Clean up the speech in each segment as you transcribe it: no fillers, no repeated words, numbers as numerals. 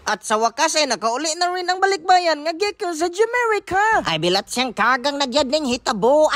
At sa wakas ay nakauli na rin ang balikbayan nga giko sa Jamaica. Ay bilat siyang kagang nagyad ning hitabo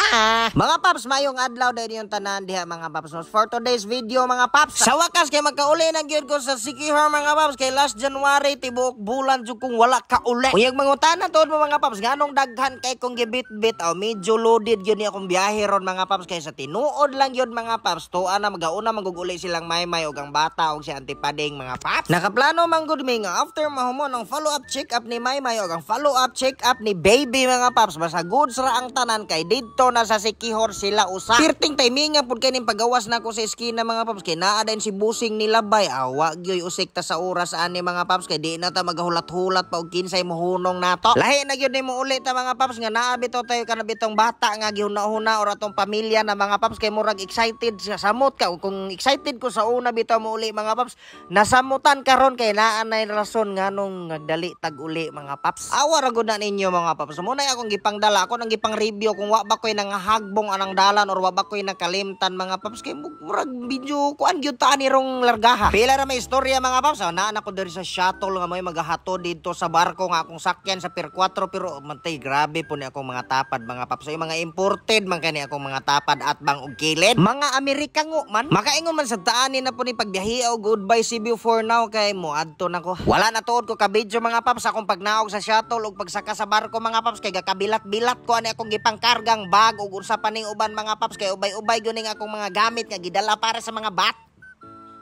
Mga paps, mayong adlaw dahil yung tanan diha mga paps. For today's video mga paps, sa wakas kay magkauli na gyud ko sa Sikihor mga paps kay last January tibuok bulan jud kung wala ka uli. Uyag mangutana tuod mo mga paps, nganong daghan kay kung gibit-bit medyo loaded gyud ni akong biyahe ron mga paps kay sa tinuod lang gyud mga paps. Tuan na magauna maguguli silang maymay og ang bata og si Auntie Pading mga paps. Nakaplano man gud mi nga after mahumon ang follow-up check-up ni maymay og ang follow-up check-up ni baby mga paps. Basta goods ra ang tanan kay didto na sa Sikihor sila usa. Pirting timinga pud kay ning pagawas na ko sa eskina mga paps kay naa din si busing ni Labay. Awa gyoy usik ta sa oras ani mga paps kay di na ta magahulat-hulat pa og kinsay mohunong nato. Lahi na gyud nimo uli ta mga paps nga naa bitaw tayo kana bitong bata nga gihuna-huna or atong pamilya na mga paps kay murag excited sa samot ka. Kung excited ko sa una bitaw mo uli mga paps, nasamutan karon kay naa nay rason nganong nagdali tag uli mga paps. Awa ra gud na ninyo mga paps. Muna akong gipangdala ako nang gipang review kung wa ba koy nangahagbong anang dalan or wa ba koy nakalimtan mga paps kay murag video kuan gyud ta ni rong largaha. Pila ra may istorya mga paps. Naa na ko diri sa shuttle nga may magahato dito sa barko nga akong sakyan sa Pier 4 pero mantay grabe po ni akong mga tapad mga paps. So, yung mga imported man kani akong mga tapad at bang og kilid. Mga Amerika ngo man. Makaingon man sa taanin na po ni pagbiyahe og goodbye Cebu for now kay mo adto na ko. Wala na tuod ko ka video mga paps akong pagnaog sa shuttle ug pagsaka sa barko mga paps kay gakabilat-bilat ko ani akong gipangkargang bag ug usa pa ning uban mga paps kay ubay-ubay gyud ning akong mga gamit nga gidala para sa mga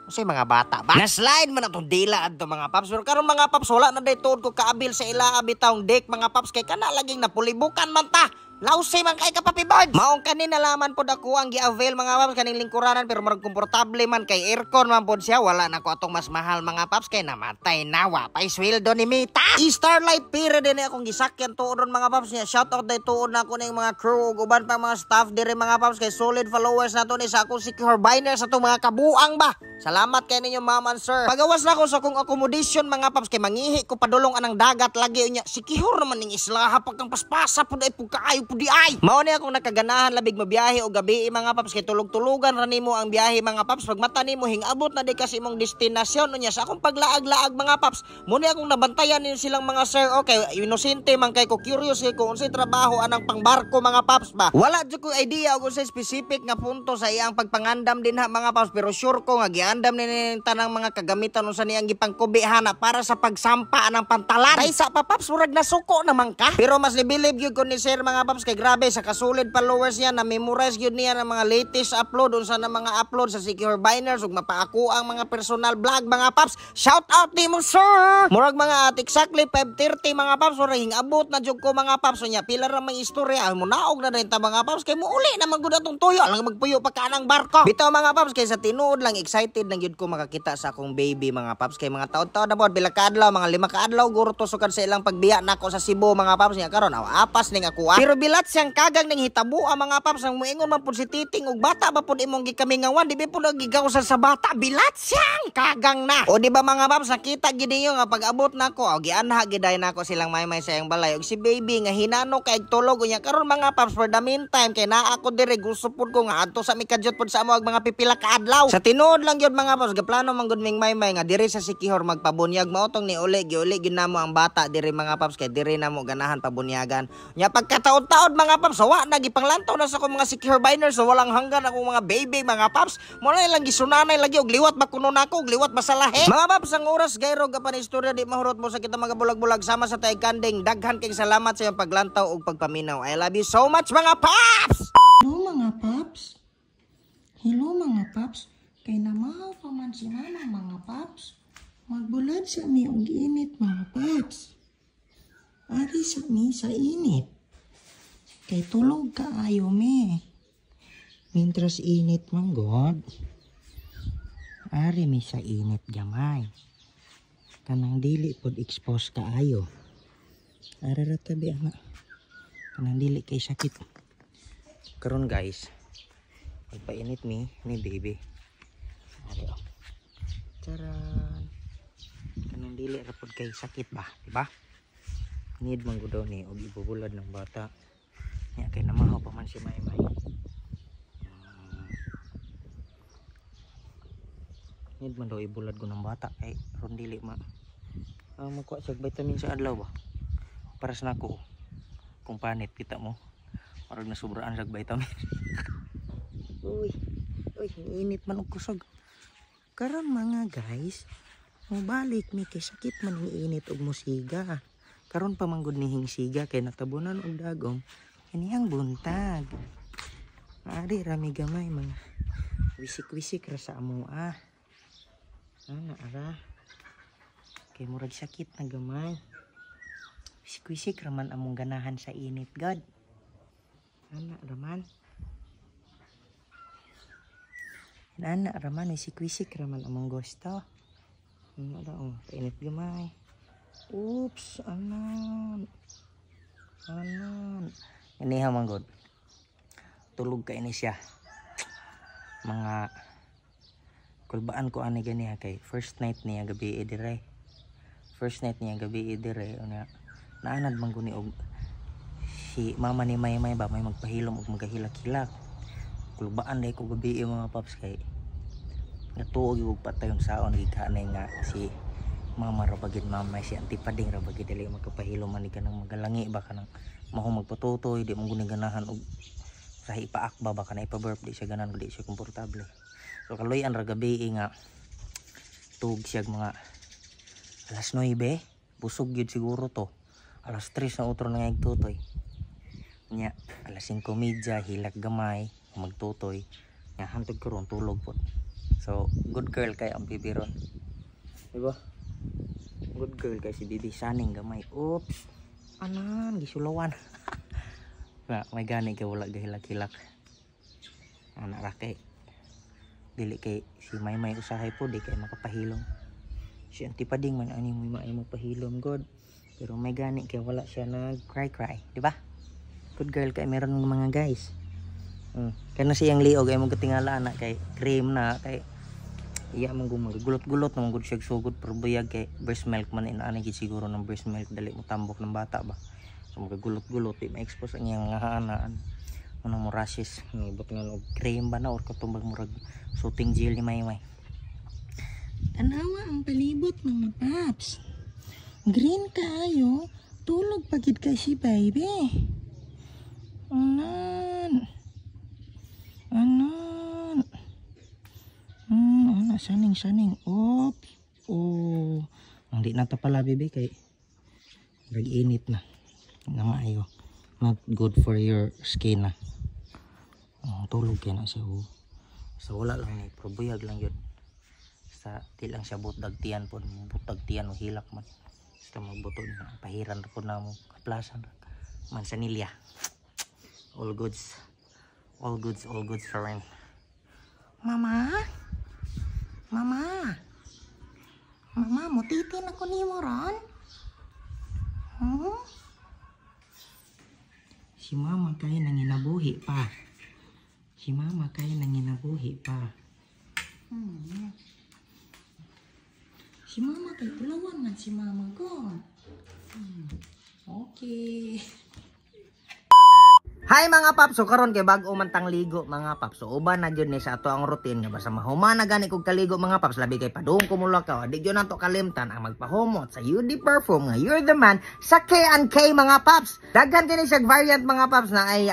Kasi mga bata ba? Na-slide man atong dila adto mga paps. Pero karon mga paps wala na day tuod ko kaabil sa ila bitaong deck mga paps kay kana laging napulibukan man ta. Lausay man kay kapapi bird. Maong kanin nalaman pod ako ang gi-avail mga paps kaning lingkuranan pero marag komportable man kay aircon man pod siya. Wala na ko atong mas mahal mga paps kay namatay nawa pa sweldo ni Mita. Starlight period din akong gisakyan tuodon mga paps niya. Shout out day tuod na ko ning mga crew ug uban pa mga staff dire mga paps kay solid followers nato ni sa akong Sikihor Biners sa mga kabuang ba. Salamat kay ninyo ma'am and sir. Pagawas na ko sa kong accommodation mga paps kay mangihi ko padulong anang dagat lagi unya. Sikihor naman ning islaha pagkang paspasa pud ay pugkaayo pudi ay. Mao ni akong nakaganahan labig mabiyahe o gabi mga paps kay tulog-tulugan ra nimo ang biyahe mga paps pag mata nimo hingabot na di kasi imong destinasyon unya sa akong paglaag-laag mga paps. Mo ni akong nabantayan ni silang mga sir okay inosente man kay ko curious kay ko unsay trabaho anang pangbarko mga paps ba. Wala jud ko idea og unsay specific nga punto sa iyang pagpangandam din ha mga paps pero sure ko nga giandam ni tanang mga kagamitan unsa niyang gipangkubihana para sa pagsampa anang pantalan. Kaysa pa paps murag nasuko naman ka. Pero mas libilib gyud ko ni sir mga paps kay grabe sa kasulid followers niya na memorize gyud niya ng mga latest upload unsa na mga upload sa Sikihor Biners ug mapaako ang mga personal vlog mga paps. Shout out nimo sir. Murag mga at exactly 5:30 mga paps murag hingabot na jud ko mga paps nya pila ra may istorya mo naog na din ta mga paps kay mo uli na magud atong tuyo lang magpuyo pa kanang barko. Bitaw mga paps kay sa tinuod lang excited lang gyud ko makakita sa akong baby mga paps kay mga taon-taon na bod bila ka adlaw mga 5 ka adlaw guro tusukan sa ilang pagbiya nako sa Cebu mga paps nya karon apas ning ako pero bilat siyang kagang ning hitabo ang mga paps ang moingon man pud si Titing ug bata ba pud imong gikamingawan di ba pud gigawsan sa bata bilat siyang kagang na o di ba mga paps nakita gid niyo nga pag abot nako og gianha giday nako silang maymay sa iyang balay ug si baby nga hinano kay tulog unya karon mga paps for the meantime kay naa ako dire gusto pud ko nga adto sa mikadyot pud sa amo ag mga pipila ka adlaw sa tinuod lang gyud mga paps gaplano man gud ming maymay nga dire sa Sikihor magpabunyag mao tong ni uli ginamo ang bata dire mga paps kay dire namo ganahan pabunyagan nya pagkataod-taod mga paps wa na gipanglantaw na sa akong mga Sikihor Biners so walang hanggan akong mga baby mga paps mo na lang gisunanay lagi og liwat ba kuno nako og liwat ba sa lahi mga paps ang oras gayro gapan istorya di mahurot mo sa kita mga bulag-bulag sama sa tay kanding daghan kay salamat sa iyong paglantaw ug pagpaminaw. I love you so much mga paps. Hello mga paps. Hello mga paps. Kay namahaw pa man si mama mga paps. Magbulad sa mi og init mga paps. Ari sa mi sa init. Kay tulog kaayo mi. Mintras init man god. Ari mi sa init gamay. Kanang dili pod expose kaayo. Ara ra tabi ana. Kanang dili kay sakit. Karon guys. Magpainit ni baby. Ari oh. Charan. Kanang dili ra pod kay sakit ba, di ba? Need man gud daw ni og ibubulad ng bata. Nya kay namahaw pa man si maymay. Need man daw ibulad ko ng bata kay ron dili magkuha siya vitamin sa adlaw ba. Para sa nako. Kung panit kita mo. Marag na sobraan sa vitamin. Uy, init man og kusog. Karon mga guys, mobalik mi kay sakit man ni init og musiga. Karon pa manggod ni hingsiga kay natabunan og dagom. Kaniyang buntag. Ari rami gamay mga wisik-wisik ra sa amo Ana ara. Kay murag sakit na gamay. Wisik-wisik raman among ganahan sa init, God. Ana raman. Ana raman wisik-wisik raman among gusto. Ano daw, init gamay. Oops, anan. Iniha man God. Tulog ka ini siya. Mga kulbaan ko ani ganiha kay first night niya gabi dire. Una naanad man guni og si mama ni Maymay ba may magpahilom og magahilak-hilak. Kulbaan day ko gabi mga paps kay natuog og patayon saon gikanay nga si mama ra bagid mamay si antipading ra bagid dili magkapahilom man ni kanang magalangi ba kanang maho magpatutoy di mo guni ganahan og sa ipaakba ba kana ipa-birthday siya ganan gudi siya komportable. So kaloy-an ra gabi nga tug siya mga alas 9 busog gyud siguro to. Alas 3 na utro na ngaytutoy. Nya alas 5:30 hilak gamay magtutoy. Nya hantod karon tulog pod. So good girl kay ang bibiron. Diba? Good girl kay si Bibi saning gamay. Oops. Anan gisulawan. Na may gani kay wala gahilak-hilak. Anak ra kay dili kay si Maymay usahay po di kay makapahilom. Si antipading man ani mo maay magpahilom God. Pero may gani kay wala siya nag cry, di ba? Good girl kay meron ng mga guys. Kana siyang liog ay mong katingala na kay cream na kay iya man gumagulot-gulot nang gud siya sugod pero buyag kay breast milk man inaani gid siguro ng breast milk dali mo tambok ng bata ba. So magagulot-gulot di ma-expose ang iyang ngahanaan. Unang mo rashes ngibot nga og cream ba na or katumbag murag shooting gel ni Maymay. Tanawa ang palibot mga paps. Green kayo, tulog pagid kay si baby. Anan. Saning. Oops. Oh. Hindi na ta pala baby kay nag-init na. Nangayo. Not good for your skin na. Tulog kaya na siya. So wala lang ni probuyag lang yun. Sa di lang siya butag tiyan po. Butag tiyan o hilak man. Basta magbutod na. Pahiran po na mo. Kaplasan. Mansanilya. All goods. All goods friend. Mama, mutitin ako ni mo ron? Si mama kaya nanginabuhi pa. Si mama kay tulawan man si mama ko. Okay. Hi mga paps, so karon kay bag-o man tang ligo mga paps. So uban na gyud ni sa ato ang routine nga basta mahuman na gani kog kaligo mga paps, labi kay padung kumulo ka. Di gyud nato kalimtan ang magpahumot sa UD perfume nga You're the Man sa K&K mga paps. Daghan kini siya variant mga paps na ay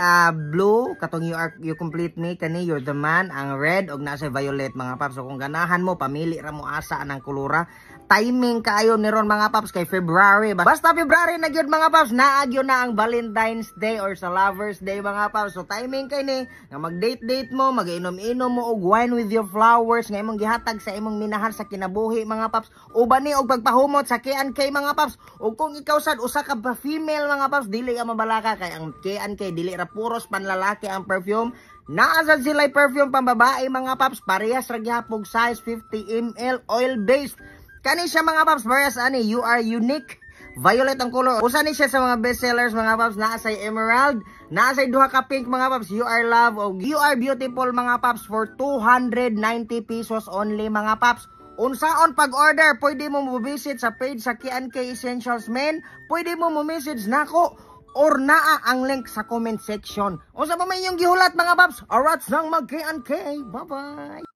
blue katong You Complete Me kani You're the Man, ang red og nasa violet mga paps. So kung ganahan mo pamili ra mo asa anang kulura. Timing kaayo ni ron mga paps kay February. Basta February na gyud mga paps, naagyo na ang Valentine's Day or sa Lovers Day mga paps. So timing kay ni nga mag-date mo, mag-inom-inom mo og wine with your flowers nga imong gihatag sa imong minahal sa kinabuhi mga paps. Uban ni og pagpahumot sa K&K mga paps. Ug kung ikaw sad usa ka female mga paps, dili ka mabalaka kay ang K&K dili ra puros panlalaki ang perfume. Naasad sila perfume pambabae mga paps, parehas ra gyapon size 50 ml oil based. Kani siya mga paps, parehas ani You Are Unique. Violet ang color. Usa ni siya sa mga best sellers mga paps, naa say emerald, naa say duha ka pink mga paps, You Are Love o You Are Beautiful mga paps for 290 pesos only mga paps. Unsaon pag-order, pwede mo mo-visit sa page sa K&K Essentials Men, pwede mo mo-message nako or naa ang link sa comment section. Unsa pa may inyong gihulat mga paps? Arats nang mag K&K. Bye-bye.